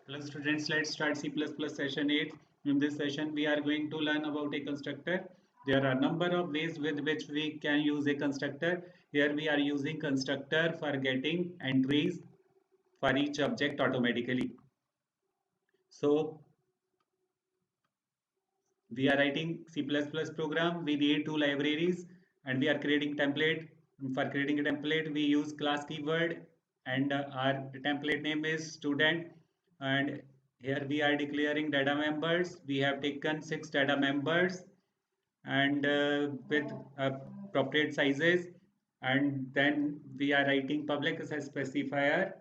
Hello students, let's start C++ session 8. In this session, we are going to learn about a constructor. There are a number of ways with which we can use a constructor. Here we are using constructor for getting entries for each object automatically. So we are writing C++ program. We need two libraries and we are creating template. For creating a template, we use class keyword and our template name is student. And here we are declaring data members. We have taken 6 data members and with appropriate sizes. And then we are writing public access specifier.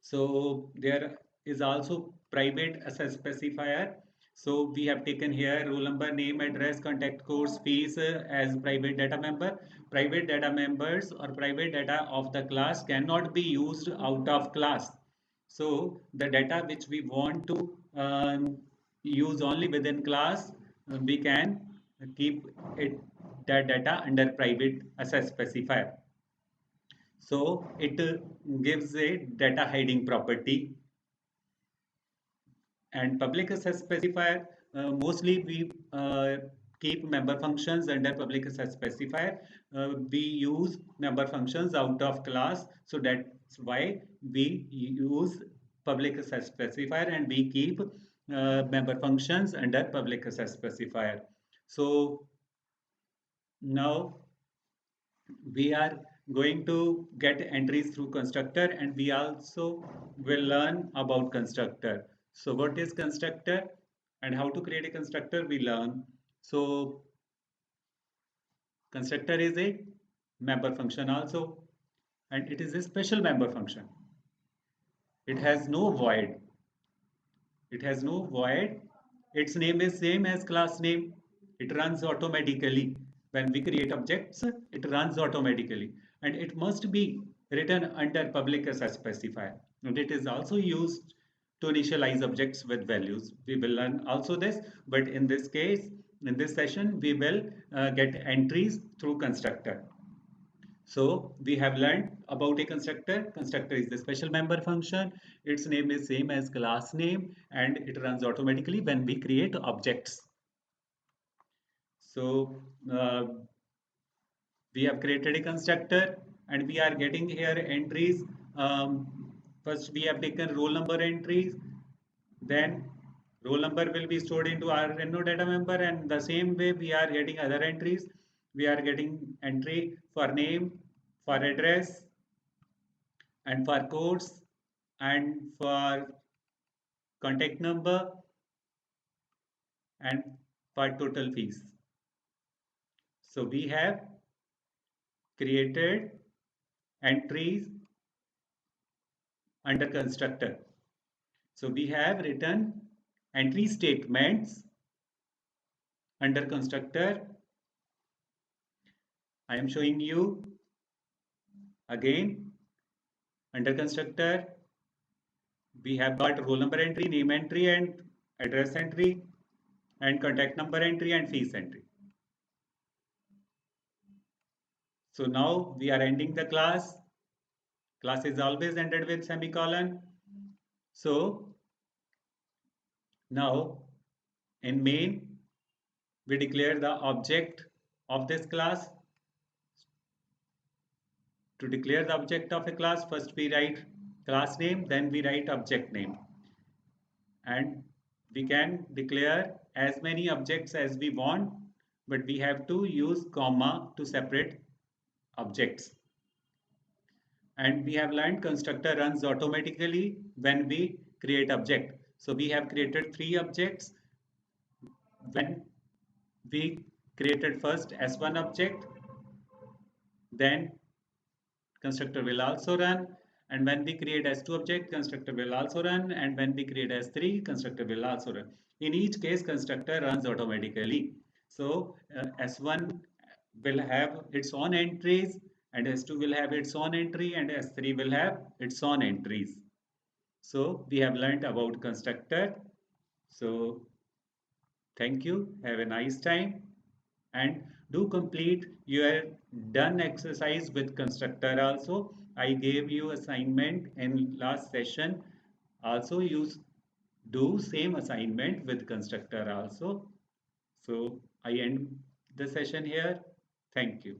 So there is also private access specifier. So we have taken here roll number, name, address, contact, course, fees as private data member. Private data members or private data of the class cannot be used out of class. So the data which we want to use only within class, we can keep it that data under private access specifier. So it gives a data hiding property. And public access specifier, mostly we keep member functions under public access specifier. We use member functions out of class, so that's why we use public access specifier and we keep member functions under public access specifier. So now we are going to get entries through constructor, and we also will learn about constructor. So what is constructor and how to create a constructor we learn. So constructor is a member function also, and it is a special member function. It has no void. It has no void. Its name is same as class name. It runs automatically. When we create objects, it runs automatically. And it must be written under public access specifier. And it is also used to initialize objects with values. We will learn also this, but in this case, in this session, we will get entries through constructor. So we have learned about a constructor. Constructor is the special member function. Its name is same as class name and it runs automatically when we create objects. So we have created a constructor and we are getting here entries. First we have taken roll number entries. Then roll number will be stored into our Reno data member, and the same way we are getting other entries. We are getting entry for name, for address, and for codes, and for contact number, and for total fees. So we have created entries under constructor. So we have written entry statements under constructor. I am showing you again under constructor. We have got roll number entry, name entry, and address entry, and contact number entry, and fees entry. So now we are ending the class. Class is always ended with semicolon. So now in main, we declare the object of this class. To declare the object of a class, first we write class name, then we write object name. And we can declare as many objects as we want, but we have to use comma to separate objects. And we have learned constructor runs automatically when we create object. So we have created 3 objects. When we created first S1 object, then constructor will also run, and when we create S2 object, constructor will also run, and when we create S3, constructor will also run. In each case, constructor runs automatically. So S1 will have its own entries, and S2 will have its own entry, and S3 will have its own entries. So we have learned about constructor. So thank you. Have a nice time and do complete your done exercise with constructor also. I gave you assignment in last session Also use do same assignment with constructor also. So I end the session here. Thank you.